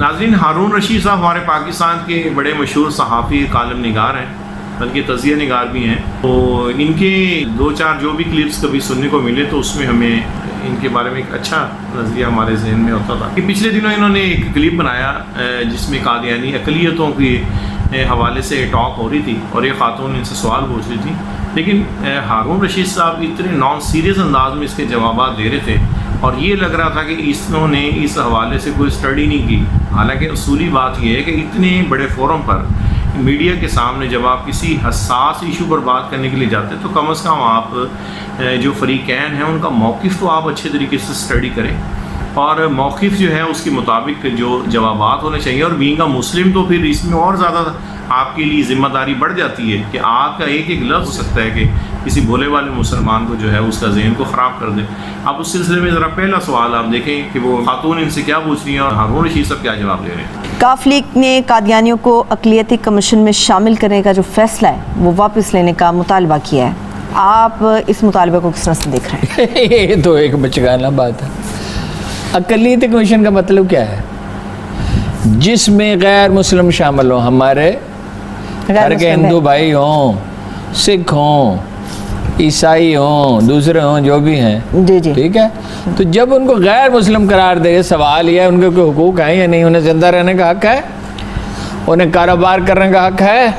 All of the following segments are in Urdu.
ناظرین، ہارون رشید صاحب ہمارے پاکستان کے بڑے مشہور صحافی کالم نگار ہیں، بلکہ تجزیہ نگار بھی ہیں. تو ان کے دو چار جو بھی کلپس کبھی سننے کو ملے تو اس میں ہمیں ان کے بارے میں ایک اچھا نظریہ ہمارے ذہن میں ہوتا تھا کہ پچھلے دنوں انہوں نے ایک کلپ بنایا جس میں قادیانی اقلیتوں کے حوالے سے ٹاک ہو رہی تھی اور یہ خاتون ان سے سوال پوچھ رہی تھی، لیکن ہارون رشید صاحب اتنے نان سیریس انداز میں اس کے جوابات دے رہے تھے اور یہ لگ رہا تھا کہ انہوں نے اس حوالے سے کوئی اسٹڈی نہیں کی. حالانکہ اصولی بات یہ ہے کہ اتنے بڑے فورم پر میڈیا کے سامنے جب آپ کسی حساس ایشو پر بات کرنے کے لیے جاتے ہیں تو کم از کم آپ جو فریقین ہیں ان کا موقف تو آپ اچھے طریقے سے اسٹڈی کریں اور موقف جو ہے اس کے مطابق جو جوابات ہونے چاہیے. اور بینگ اے مسلم تو پھر اس میں اور زیادہ آپ کے لیے ذمہ داری بڑھ جاتی ہے کہ آپ کا ایک ایک لفظ ہو سکتا ہے کہ کسی بھولے والے مسلمان کو جو ہے اس کا ذہن کو خراب کر دے. آپ اس سلسلے میں ذرا پہلا سوال آپ دیکھیں کہ وہ خاتون ان سے کیا پوچھ رہی ہیں اور ہارون رشید صاحب کیا جواب دے رہے ہیں. کاف لیگ نے قادیانیوں کو اقلیتی کمیشن میں شامل کرنے کا جو فیصلہ ہے وہ واپس لینے کا مطالبہ کیا ہے. آپ اس مطالبے کو کس طرح سے دیکھ رہے ہیں؟ یہ تو ایک بچگانہ بات ہے. اقلیتی کمیشن کا مطلب کیا ہے؟ جس میں غیر مسلم شامل ہوں، ہمارے گھر کے ہندو بھائی ہوں، سکھ ہوں، عیسائی ہوں، دوسرے ہوں، جو بھی ہیں، جی جی ٹھیک ہے. تو جب ان کو غیر مسلم قرار دے، سوال یہ ہے ان کے کوئی حقوق ہیں یا نہیں؟ انہیں زندہ رہنے کا حق ہے، انہیں کاروبار کرنے کا حق ہے،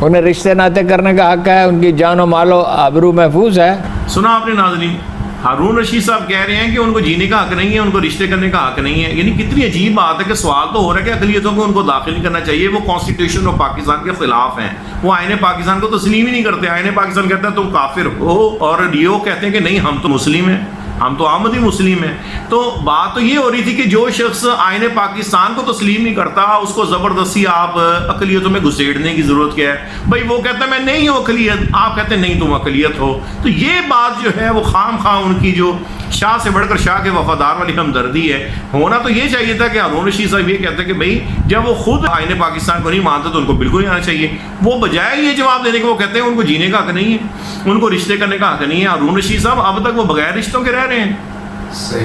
انہیں رشتے ناطے کرنے کا حق ہے، ان کی جان و مال و آبرو محفوظ ہے. سنا آپ نے ناظرین، ہارون رشید صاحب کہہ رہے ہیں کہ ان کو جینے کا حق نہیں ہے، ان کو رشتے کرنے کا حق نہیں ہے. یعنی کتنی عجیب بات ہے کہ سوال تو ہو رہا ہے کہ اقلیتوں کو ان کو داخل نہیں کرنا چاہیے، وہ کانسٹیٹیوشن آف پاکستان کے خلاف ہیں، وہ آئین پاکستان کو تسلیم ہی نہیں کرتے. آئین پاکستان کہتا ہے تم کافر ہو اور یہ کہتے ہیں کہ نہیں ہم تو مسلم ہیں، ہم تو آمدی مسلم ہیں. تو بات تو یہ ہو رہی تھی کہ جو شخص آئین پاکستان کو تسلیم نہیں کرتا اس کو زبردستی آپ اقلیتوں میں گھسیڑنے کی ضرورت کیا ہے؟ بھائی وہ کہتا ہے میں نہیں ہوں اقلیت، آپ کہتے ہیں نہیں تم اقلیت ہو. تو یہ بات جو ہے وہ خام خواہ ان کی جو شاہ سے بڑھ کر شاہ کے وفادار والی ہمدردی ہے. ہونا تو یہ چاہیے تھا کہ ہارون رشید صاحب یہ کہتے ہیں کہ بھائی جب وہ خود آئین پاکستان کو نہیں مانتے تو ان کو بالکل نہیں آنا چاہیے. وہ بجائے یہ جواب دینے کے وہ کہتے ہیں ان کو جینے کا حق نہیں ہے، ان کو رشتے کرنے کا حق نہیں ہے. ہارون رشید صاحب اب تک وہ بغیر رشتوں کے رہ رہے ہیں،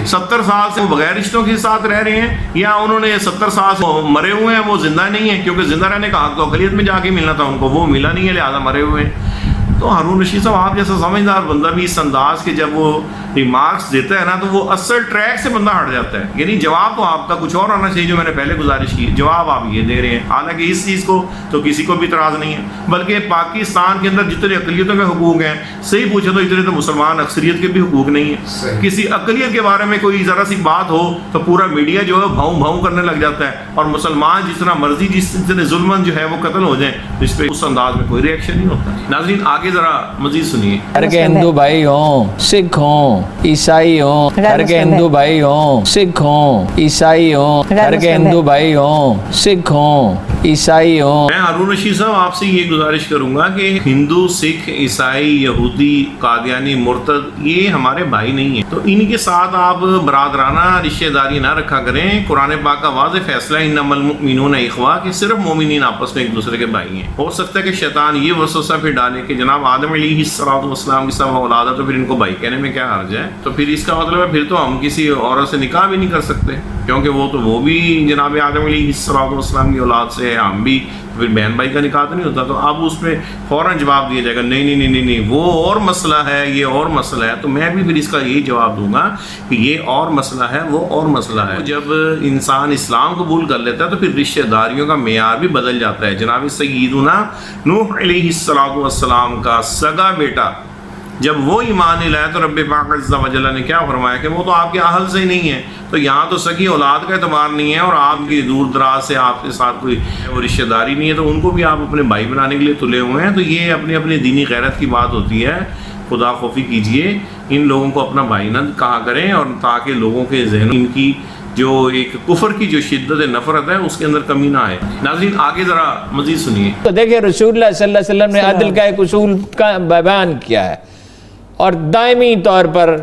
70 سال سے وہ بغیر رشتوں کے ساتھ رہ رہے ہیں، یا انہوں نے 70 سال سے مرے ہوئے ہیں، وہ زندہ نہیں ہیں کیونکہ زندہ رہنے کا حق تو اقلیت میں جا کے ملنا تھا ان کو، وہ ملا نہیں ہے لہٰذا مرے ہوئے ہیں. تو ہارون رشید صاحب آپ جیسا سمجھدار بندہ بھی اس انداز کے جب وہ ریمارکس دیتا ہے نا تو وہ اصل ٹریک سے بندہ ہٹ جاتا ہے. یعنی جواب تو آپ کا کچھ اور آنا چاہیے جو میں نے پہلے گزارش کی، جواب آپ یہ دے رہے ہیں. حالانکہ اس چیز کو تو کسی کو بھی اعتراض نہیں ہے، بلکہ پاکستان کے اندر جتنے اقلیتوں کے حقوق ہیں صحیح پوچھے تو اتنے تو مسلمان اکثریت کے بھی حقوق نہیں ہیں. کسی اقلیت کے بارے میں کوئی ذرا سی بات ہو تو پورا میڈیا جو ہے بھاؤں بھاؤں کرنے لگ جاتا ہے، اور مسلمان جس طرح مرضی جس طرح ظلمن جو ہے وہ قتل ہو جائیں تو اس پہ اس انداز میں کوئی ریئیکشن نہیں ہوتا. ناظرین آگے ذرا مزید سنیے. گھر کے ہندو بھائی ہوں، سکھ ہوں، عیسائی ہوں، گھر کے ہندو بھائی ہوں، سکھ ہوں، عیسائی ہوں، گھر کے ہندو بھائی ہوں، سکھ ہوں، عیسائی ہوں. میں ہارون رشید صاحب آپ سے یہ گزارش کروں گا کہ ہندو، سکھ، عیسائی، یہودی، قادیانی، مرتد یہ ہمارے بھائی نہیں ہیں، تو ان کے ساتھ آپ برادرانہ رشتہ داری نہ رکھا کریں. قرآن پاک کا واضح فیصلہ ہے انما المؤمنون اخوہ کہ صرف مومنین آپس میں ایک دوسرے کے بھائی ہیں. ہو سکتا ہے کہ شیطان یہ وسوسہ پھر ڈالے کہ جناب آدم علیہ السلام کی سب اولاد ہے تو پھر ان کو بھائی کہنے میں کیا حرج ہے. تو پھر اس کا مطلب ہے پھر تو ہم کسی عورت سے نکاح بھی نہیں کر سکتے کیونکہ وہ بھی جناب آدم علیہ السلام کی اولاد سے ہے، ہم بھی، پھر بہن بھائی کا نکاح تو نہیں ہوتا. تو اب اس میں فوراً جواب دیا جائے گا نہیں نہیں نہیں نہیں وہ اور مسئلہ ہے، یہ اور مسئلہ ہے. تو میں بھی پھر اس کا یہی جواب دوں گا کہ یہ اور مسئلہ ہے، وہ اور مسئلہ ہے. جب انسان اسلام قبول کر لیتا ہے تو پھر رشتہ داریوں کا معیار بھی بدل جاتا ہے. جناب سیدنا نوح علیہ السلام کا سگا بیٹا جب وہ ایمان نہیں لایا تو رب پاک عز و جل نے کیا فرمایا کہ وہ تو آپ کے اہل سے ہی نہیں ہے. تو یہاں تو سگی اولاد کا اعتبار نہیں ہے اور آپ کی دور دراز سے آپ کے ساتھ کوئی رشتہ داری نہیں ہے تو ان کو بھی آپ اپنے بھائی بنانے کے لیے تلے ہوئے ہیں. تو یہ اپنی اپنی دینی غیرت کی بات ہوتی ہے. خدا خوفی کیجئے، ان لوگوں کو اپنا بھائی نہ کہا کریں، اور تاکہ لوگوں کے ذہن ان کی جو ایک کفر کی جو شدت نفرت ہے اس کے اندر کمی نہ آئے. ناظرین آگے ذرا مزید سنیے. تو دیکھیں رسول اللہ صلی اللہ علیہ وسلم نے عدل کا ایک اصول کا بیان کیا ہے اور دائمی طور پر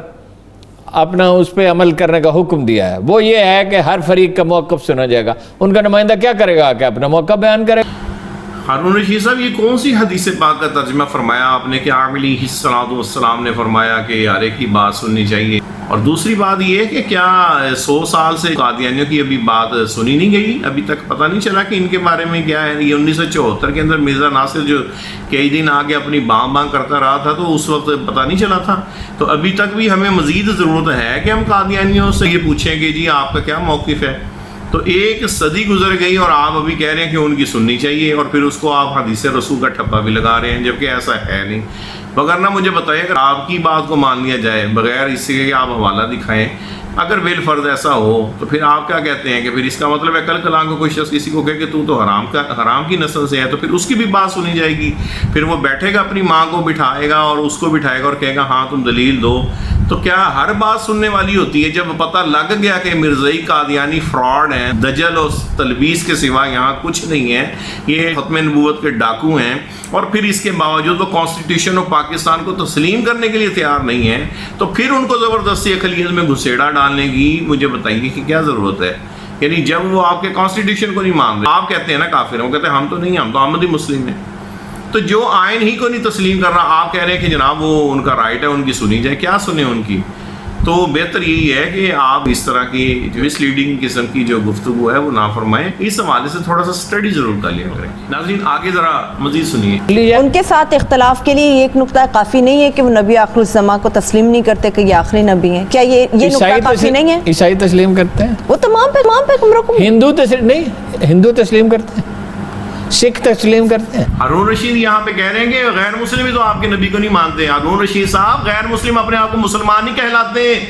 اپنا اس پہ عمل کرنے کا حکم دیا ہے. وہ یہ ہے کہ ہر فریق کا موقف سنا جائے گا. ان کا نمائندہ کیا کرے گا کہ اپنا موقف بیان کرے گا. ہارون رشید صاحب یہ کون سی حدیث پاک کا ترجمہ فرمایا آپ نے کہ آپ علیہ الصلوۃ والسلام نے فرمایا کہ یار ایک ہی بات سننی چاہیے؟ اور دوسری بات یہ ہے کہ کیا 100 سال سے قادیانیوں کی ابھی بات سنی نہیں گئی؟ ابھی تک پتہ نہیں چلا کہ ان کے بارے میں کیا ہے؟ یہ 1974 کے اندر مرزا ناصر جو کئی دن آگے اپنی بانگ بانگ کرتا رہا تھا تو اس وقت پتہ نہیں چلا تھا. تو ابھی تک بھی ہمیں مزید ضرورت ہے کہ ہم قادیانیوں سے یہ پوچھیں کہ جی آپ کا کیا موقف ہے. تو 1 صدی گزر گئی اور آپ ابھی کہہ رہے ہیں کہ ان کی سننی چاہیے، اور پھر اس کو آپ حدیث رسول کا ٹھپا بھی لگا رہے ہیں، جبکہ ایسا ہے نہیں. وگرنہ مجھے بتائیے اگر آپ کی بات کو مان لیا جائے بغیر اس سے کہ آپ حوالہ دکھائیں، اگر بالفرض ایسا ہو تو پھر آپ کیا کہتے ہیں کہ پھر اس کا مطلب ہے کل کلام کو کوئی شخص کسی کو کہے کہ تو حرام کی نسل سے ہے تو پھر اس کی بھی بات سنی جائے گی. پھر وہ بیٹھے گا اپنی ماں کو بٹھائے گا اور اس کو بٹھائے گا اور کہے گا ہاں تم دلیل دو. تو کیا ہر بات سننے والی ہوتی ہے؟ جب پتہ لگ گیا کہ مرزائی قادیانی فراڈ ہیں، دجل اور تلبیس کے سوا یہاں کچھ نہیں ہے، یہ ختم نبوت کے ڈاکو ہیں، اور پھر اس کے باوجود وہ کانسٹیٹیوشن آف پاکستان کو تسلیم کرنے کے لیے تیار نہیں ہے، تو پھر ان کو زبردستی اقلیت میں گھسیڑا ڈالنے کی مجھے بتائیے کہ کیا ضرورت ہے؟ یعنی جب وہ آپ کے کانسٹیٹیوشن کو نہیں مان رہے، آپ کہتے ہیں نا کافر ہیں، وہ کہتے ہیں ہم تو نہیں، ہم تو احمدی مسلم ہیں. تو جو آئین ہی کو نہیں تسلیم کر رہا، آپ کہہ رہے ہیں کہ جناب وہ ان کا رائٹ ہے ان کی سنی جائے. کیا سنیں ان کی؟ تو بہتر یہی ہے کہ آپ اس طرح کی جو مس لیڈنگ قسم کی جو گفتگو ہے وہ نہ فرمائیں. اس حوالے سے تھوڑا سا اسٹڈی ضرور کر لیا کریں. ناظرین آگے ذرا مزید سنیے. ان کے ساتھ اختلاف کے لیے یہ ایک نقطہ کافی نہیں ہے کہ وہ نبی آخر الزماں کو تسلیم نہیں کرتے کہ یہ آخری نبی ہیں؟ کیا یہ نقطہ کافی نہیں ہے؟ عیسائی تسلیم کرتے ہیں، وہ تمام پیغمبروں کو. ہندو تسلیم کرتے ہیں، سکھ تسلیم کرتے ہیں. ہارون رشید یہاں پہ کہہ رہے ہیں کہ غیر مسلم ہی تو آپ کے نبی کو نہیں مانتے. ہارون رشید صاحب غیر مسلم اپنے آپ کو مسلمان ہی کہلاتے ہیں،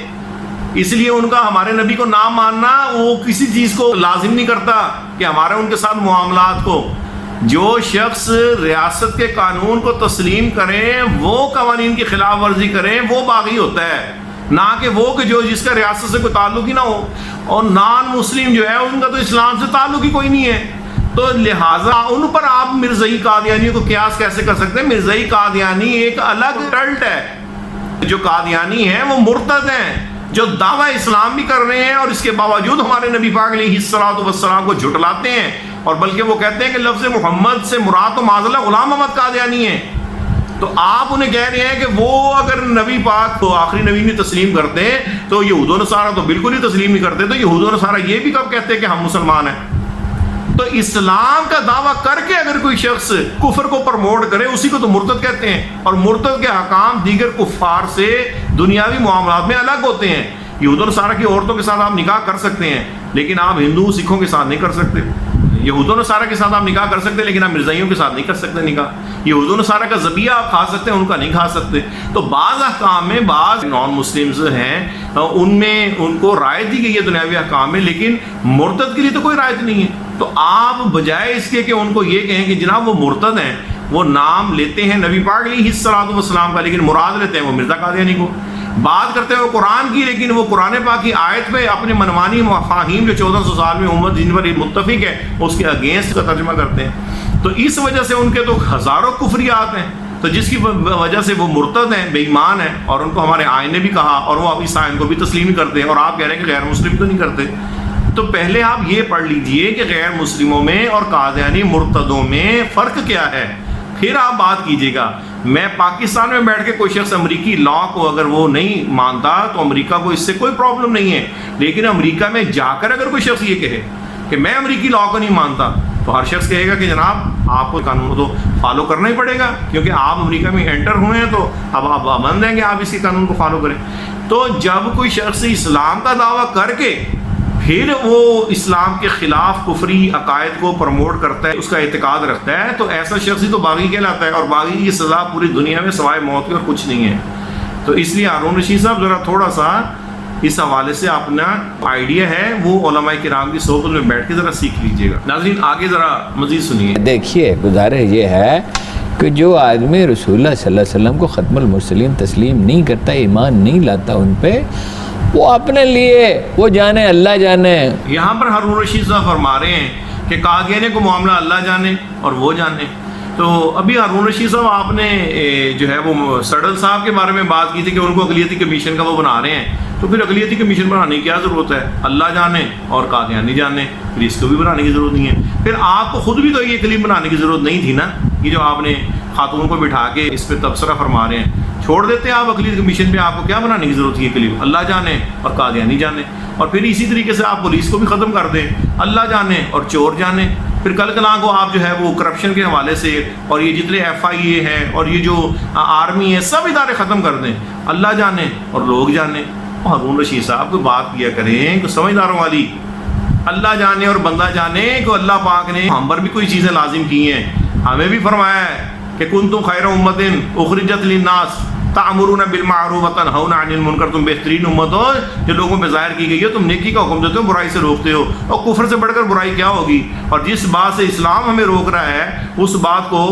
اس لیے ان کا ہمارے نبی کو نہ ماننا وہ کسی چیز کو لازم نہیں کرتا کہ ہمارے ان کے ساتھ معاملات کو. جو شخص ریاست کے قانون کو تسلیم کرے، وہ قوانین کی خلاف ورزی کرے، وہ باغی ہوتا ہے، نہ کہ وہ کہ جو جس کا ریاست سے کوئی تعلق ہی نہ ہو. اور نان مسلم جو ہے ان کا تو اسلام سے تعلق ہی کوئی نہیں ہے. تو لہٰذا ان پر آپ مرزائی قادیانیوں کو قیاس کیسے کر سکتے ہیں؟ مرزائی قادیانی ایک الگ کلٹ ہے. جو قادیانی ہیں وہ مرتد ہیں، جو دعویٰ اسلام بھی کر رہے ہیں اور اس کے باوجود ہمارے نبی پاک علیہ الصلوۃ والسلام کو جھٹلاتے ہیں، اور بلکہ وہ کہتے ہیں کہ لفظ محمد سے مراد تو معاذ اللہ غلام احمد قادیانی ہیں. تو آپ انہیں کہہ رہے ہیں کہ وہ اگر نبی پاک کو آخری نبی نہیں تسلیم کرتے تو یہود و نصارہ تو بالکل ہی تسلیم نہیں کرتے. تو یہود و نصارہ یہ بھی کب کہتے ہیں کہ ہم مسلمان ہیں؟ تو اسلام کا دعویٰ کر کے اگر کوئی شخص کفر کو پرموٹ کرے اسی کو تو مرتد کہتے ہیں. اور مرتد کے حکام دیگر کفار سے دنیاوی معاملات میں الگ ہوتے ہیں. یہود و نصارہ کی عورتوں کے ساتھ آپ نکاح کر سکتے ہیں لیکن آپ ہندو سکھوں کے ساتھ نہیں کر سکتے. یہود و نصارہ کے ساتھ آپ نکاح کر سکتے لیکن آپ مرزائیوں کے ساتھ نہیں کر سکتے نکاح. یہود و نصارہ کا ذبیحہ آپ کھا سکتے ہیں، ان کا نہیں کھا سکتے. تو بعض احکام میں بعض نان مسلمز ہیں ان میں ان کو رعایت دی گئی ہے دنیاوی احکام میں، لیکن مرتد کے لیے تو کوئی رعایت نہیں ہے. تو آپ بجائے اس کے کہ ان کو یہ کہیں کہ جناب وہ مرتد ہیں، وہ نام لیتے ہیں نبی پاک علیہ الصلوۃ والسلام کا لیکن مراد لیتے ہیں وہ مرزا قادیانی کو. بات کرتے ہیں وہ قرآن کی لیکن وہ قرآن پاک کی آیت پہ اپنے منمانی مفاہیم جو 1400 سال میں امت جن پر متفق ہے اس کے اگینسٹ کا ترجمہ کرتے ہیں. تو اس وجہ سے ان کے تو ہزاروں کفریات ہیں، تو جس کی وجہ سے وہ مرتد ہیں، بے ایمان ہیں، اور ان کو ہمارے آئین نے بھی کہا اور وہ اس آئین کو بھی تسلیم کرتے ہیں، اور آپ کہہ رہے ہیں کہ غیر مسلم تو نہیں کرتے. تو پہلے آپ یہ پڑھ لیجئے کہ غیر مسلموں میں اور قادیانی مرتدوں میں فرق کیا ہے، پھر آپ بات کیجیے گا. میں پاکستان میں بیٹھ کے کوئی شخص امریکی لا کو اگر وہ نہیں مانتا تو امریکہ کو اس سے کوئی پرابلم نہیں ہے، لیکن امریکہ میں جا کر اگر کوئی شخص یہ کہے کہ میں امریکی لا کو نہیں مانتا تو ہر شخص کہے گا کہ جناب آپ کو قانون تو فالو کرنا ہی پڑے گا کیونکہ آپ امریکہ میں انٹر ہوئے ہیں، تو اب آپ پابند ہیں کہ آپ اس کے قانون کو فالو کریں. تو جب کوئی شخص اسلام کا دعویٰ کر کے پھر وہ اسلام کے خلاف کفری عقائد کو پروموٹ کرتا ہے، اس کا اعتقاد رکھتا ہے، تو ایسا شخص ہی تو باغی کہلاتا ہے، اور باغی کی سزا پوری دنیا میں سوائے موت کی اور کچھ نہیں ہے. تو اس لیے ہارون رشید صاحب ذرا تھوڑا سا اس حوالے سے اپنا آئیڈیا ہے وہ علماء کرام کی صحبت میں بیٹھ کے ذرا سیکھ لیجئے گا. ناظرین آگے ذرا مزید سنیے. دیکھیے گزارش یہ ہے کہ جو آدمی رسول اللہ صلی اللہ علیہ وسلم کو ختم المرسلین تسلیم نہیں کرتا، ایمان نہیں لاتا ان پہ، وہ اپنے لیے وہ جانے اللہ جانے. یہاں پر ہارون رشید صاحب فرما رہے ہیں کہ قادیانی کو معاملہ اللہ جانے اور وہ جانے. تو ابھی ہارون رشید صاحب آپ نے جو ہے وہ سڈل صاحب کے بارے میں بات کی تھی کہ ان کو اقلیتی کمیشن کا وہ بنا رہے ہیں. تو پھر اقلیتی کمیشن بنانے کی کیا ضرورت ہے؟ اللہ جانے اور قادیانی جانے، پھر اس کو بھی بنانے کی ضرورت نہیں ہے۔ پھر آپ کو خود بھی تو یہ کلپ بنانے کی ضرورت نہیں تھی نا، یہ جو آپ نے خاتون کو بٹھا کے اس پہ تبصرہ فرما رہے ہیں، چھوڑ دیتے ہیں آپ اقلیت کمیشن پہ، آپ کو کیا بنانے کی ضرورت ہے؟ یہ کلپ اللہ جانے اور قادیانی جانے، اور پھر اسی طریقے سے آپ پولیس کو بھی ختم کر دیں، اللہ جانے اور چور جانے۔ پھر کل کلاں کو آپ جو ہے وہ کرپشن کے حوالے سے اور یہ جتنے FIA ہیں اور یہ جو آرمی ہے سب ادارے ختم کر دیں، اللہ جانے اور لوگ جانے۔ ہارون رشید صاحب کو بات کیا کریں کہ سمجھداروں والی، اللہ جانے اور بندہ جانے کو اللہ پاک نے ہم پر بھی کوئی چیزیں لازم کی ہیں، ہمیں بھی فرمایا ہے کہ کنتم خیر امۃ اخرجت للناس تأمرون بالمعروف وتنہون عن المنکر، تم بہترین امت ہو جو لوگوں پہ ظاہر کی گئی ہے، تم نیکی کا حکم دیتے ہو، برائی سے روکتے ہو، اور کفر سے بڑھ کر برائی کیا ہوگی؟ اور جس بات سے اسلام ہمیں روک رہا ہے اس بات کو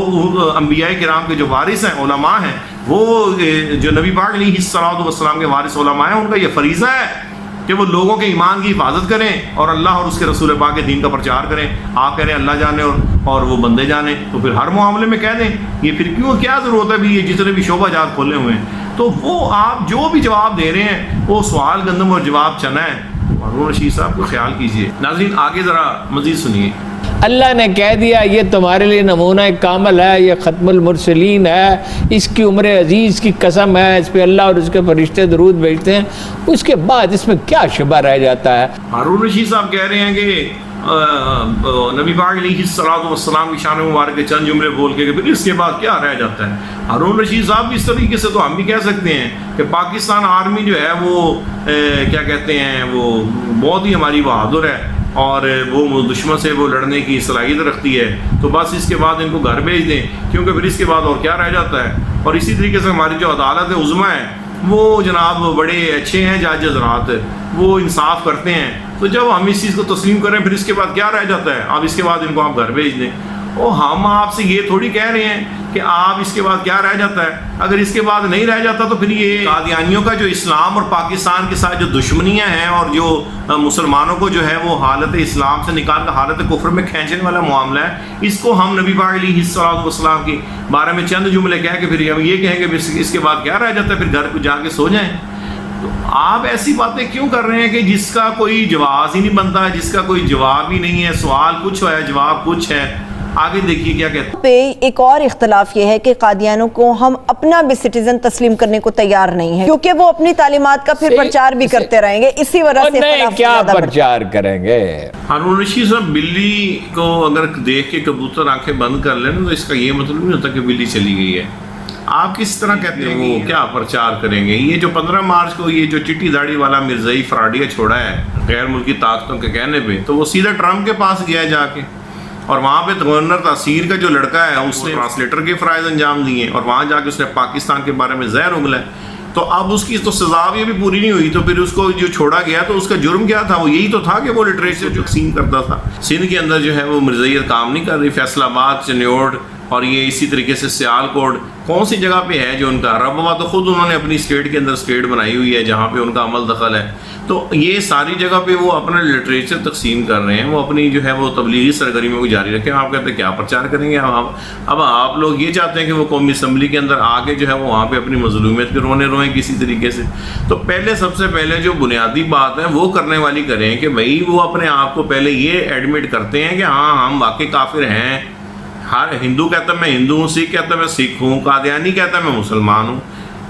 انبیاء کرام کے جو وارث ہیں، علماء ہیں، وہ جو نبی پاک علیہ الصلوۃ والسلام کے وارث علماء ہیں، ان کا یہ فریضہ ہے کہ وہ لوگوں کے ایمان کی حفاظت کریں اور اللہ اور اس کے رسول پاک کے دین کا پرچار کریں۔ آپ کہہ رہے ہیں اللہ جانے اور وہ بندے جانے، تو پھر ہر معاملے میں کہہ دیں، یہ پھر کیوں، کیا ضرورت ہے بھی یہ جتنے بھی شعبہ جات کھولے ہوئے ہیں؟ تو وہ آپ جو بھی جواب دے رہے ہیں وہ سوال گندم اور جواب چنا ہے۔ ہارون رشید صاحب کو خیال کیجئے۔ ناظرین آگے ذرا مزید سنیے۔ اللہ نے کہہ دیا یہ تمہارے لیے نمونہ کامل ہے، یہ ختم المرسلین ہے، اس کی عمر عزیز کی قسم ہے، اس پہ اللہ اور اس کے فرشتے درود بھیجتے ہیں، اس کے بعد اس میں کیا شبہ رہ جاتا ہے؟ ہارون رشید صاحب کہہ رہے ہیں کہ نبی پاک علیہ الصلوۃ والسلام کی شان مبارک کے چند جملے بول کے پھر اس کے بعد کیا رہ جاتا ہے؟ ہارون رشید صاحب اس طریقے سے تو ہم بھی کہہ سکتے ہیں کہ پاکستان آرمی جو ہے وہ کیا کہتے ہیں، وہ بہت ہی ہماری بہادر ہے اور وہ دشمن سے وہ لڑنے کی صلاحیت رکھتی ہے، تو بس اس کے بعد ان کو گھر بھیج دیں، کیونکہ پھر اس کے بعد اور کیا رہ جاتا ہے۔ اور اسی طریقے سے ہماری جو عدالت عظمیٰ ہے وہ جناب بڑے اچھے ہیں جج حضرات، وہ انصاف کرتے ہیں، تو جب ہم اس چیز کو تسلیم کریں پھر اس کے بعد کیا رہ جاتا ہے؟ اب اس کے بعد ان کو آپ گھر بھیج دیں۔ اور ہم آپ سے یہ تھوڑی کہہ رہے ہیں کہ آپ اس کے بعد کیا رہ جاتا ہے، اگر اس کے بعد نہیں رہ جاتا تو پھر یہ قادیانیوں کا جو اسلام اور پاکستان کے ساتھ جو دشمنیاں ہیں اور جو مسلمانوں کو جو ہے وہ حالت اسلام سے نکال کر حالت کفر میں کھینچنے والا معاملہ ہے، اس کو ہم نبی پاک علیہ الصلوۃ والسلام کے بارے میں چند جملے کہہ کے پھر ہم یہ کہیں گے اس کے بعد کیا رہ جاتا ہے، پھر گھر کو جا کے سو جائیں۔ تو آپ ایسی باتیں کیوں کر رہے ہیں کہ جس کا کوئی جواز ہی نہیں بنتا ہے، جس کا کوئی جواب ہی نہیں ہے، سوال کچھ ہے جواب کچھ ہے۔ آگے دیکھیے کیا کہتے ہیں۔ پہ ایک اور اختلاف یہ ہے کہ قادیانوں کو ہم اپنا بھی سٹیزن تسلیم کرنے کو تیار نہیں ہے، کیونکہ وہ اپنی تعلیمات کا پھر پرچار بھی کرتے رہیں گے، اسی وجہ سے نہیں کیا پرچار کریں گے؟ ہارون رشید صاحب بلی کو اگر دیکھ کے کبوتر آنکھیں بند کر لیں تو اس کا یہ مطلب نہیں ہوتا کہ بلی چلی گئی ہے۔ آپ کس طرح کہتے ہیں وہ کیا پرچار کریں گے؟ یہ جو 15 مارچ کو یہ جو چٹی داڑھی والا مرزائی فراڈیا چھوڑا ہے غیر ملکی طاقتوں کے کہنے پہ، تو وہ سیدھا ٹرمپ کے پاس گیا جا کے، اور وہاں پہ گورنر تاثیر کا جو لڑکا ہے اس نے ٹرانسلیٹر کے فرائض انجام دیے، اور وہاں جا کے اس نے پاکستان کے بارے میں زہر اگلا ہے۔ تو اب اس کی تو سزا بھی ابھی پوری نہیں ہوئی، تو پھر اس کو جو چھوڑا گیا تو اس کا جرم کیا تھا؟ وہ یہی تو تھا کہ وہ لٹریچر جو تقسیم کرتا تھا۔ سندھ کے اندر جو ہے وہ مرزائیت کام نہیں کر رہی، فیصل آباد، چنیوڑ اور یہ اسی طریقے سے سیال کوٹ، کون سی جگہ پہ ہے جو ان کا ربوہ تو خود انہوں نے اپنی اسٹیٹ کے اندر اسٹیٹ بنائی ہوئی ہے جہاں پہ ان کا عمل دخل ہے۔ تو یہ ساری جگہ پہ وہ اپنا لٹریچر تقسیم کر رہے ہیں، وہ اپنی جو ہے وہ تبلیغی سرگرمیوں کو جاری رکھیں۔ آپ کہتے ہیں کیا پرچار کریں گے؟ اب آپ لوگ یہ چاہتے ہیں کہ وہ قومی اسمبلی کے اندر آ کے جو ہے وہ وہاں پہ اپنی مظلومیت کے رونے روئیں کسی طریقے سے۔ تو پہلے سب سے پہلے جو بنیادی بات ہے وہ کرنے والی کریں کہ بھائی وہ اپنے آپ کو پہلے یہ ایڈمٹ کرتے ہیں کہ ہاں ہم واقعی کافر ہیں۔ ہر ہندو کہتا ہے میں ہندو ہوں، سکھ کہتا ہے میں سکھ ہوں، قادیانی کہتا ہے میں مسلمان ہوں،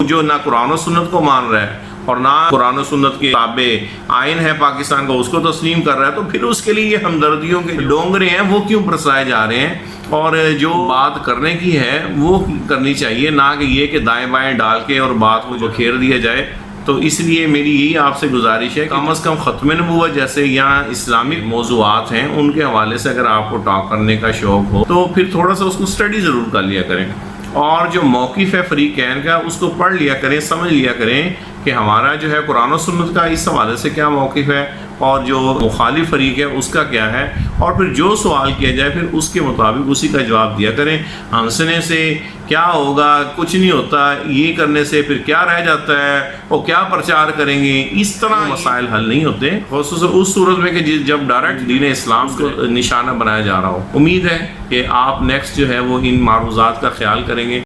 جو نہ قرآن و سنت کو مان رہا ہے اور نہ قرآن و سنت کے تابع آئین ہے پاکستان کا اس کو تسلیم کر رہا ہے، تو پھر اس کے لیے یہ ہمدردیوں کے ڈونگرے ہیں وہ کیوں برسائے جا رہے ہیں؟ اور جو بات کرنے کی ہے وہ کرنی چاہیے، نہ کہ یہ کہ دائیں بائیں ڈال کے اور بات کو بکھیر دیا جائے۔ تو اس لیے میری یہی آپ سے گزارش ہے کہ کم از کم ختم نبوت جیسے یا اسلامک موضوعات ہیں ان کے حوالے سے اگر آپ کو ٹاک کرنے کا شوق ہو تو پھر تھوڑا سا اس کو اسٹڈی ضرور کر لیا کریں، اور جو موقف ہے فریقین کا اس کو پڑھ لیا کریں، سمجھ لیا کریں کہ ہمارا جو ہے قرآن و سنت کا اس حوالے سے کیا موقف ہے اور جو مخالف فریق ہے اس کا کیا ہے، اور پھر جو سوال کیا جائے پھر اس کے مطابق اسی کا جواب دیا کریں۔ ہنسنے سے کیا ہوگا؟ کچھ نہیں ہوتا، یہ کرنے سے پھر کیا رہ جاتا ہے اور کیا پرچار کریں گے؟ اس طرح مسائل حل نہیں ہوتے، خصوصاً اس صورت میں کہ جب ڈائریکٹ دین اسلام کو نشانہ بنایا جا رہا ہو۔ امید ہے کہ آپ نیکسٹ جو ہے وہ ان معروضات کا خیال کریں گے۔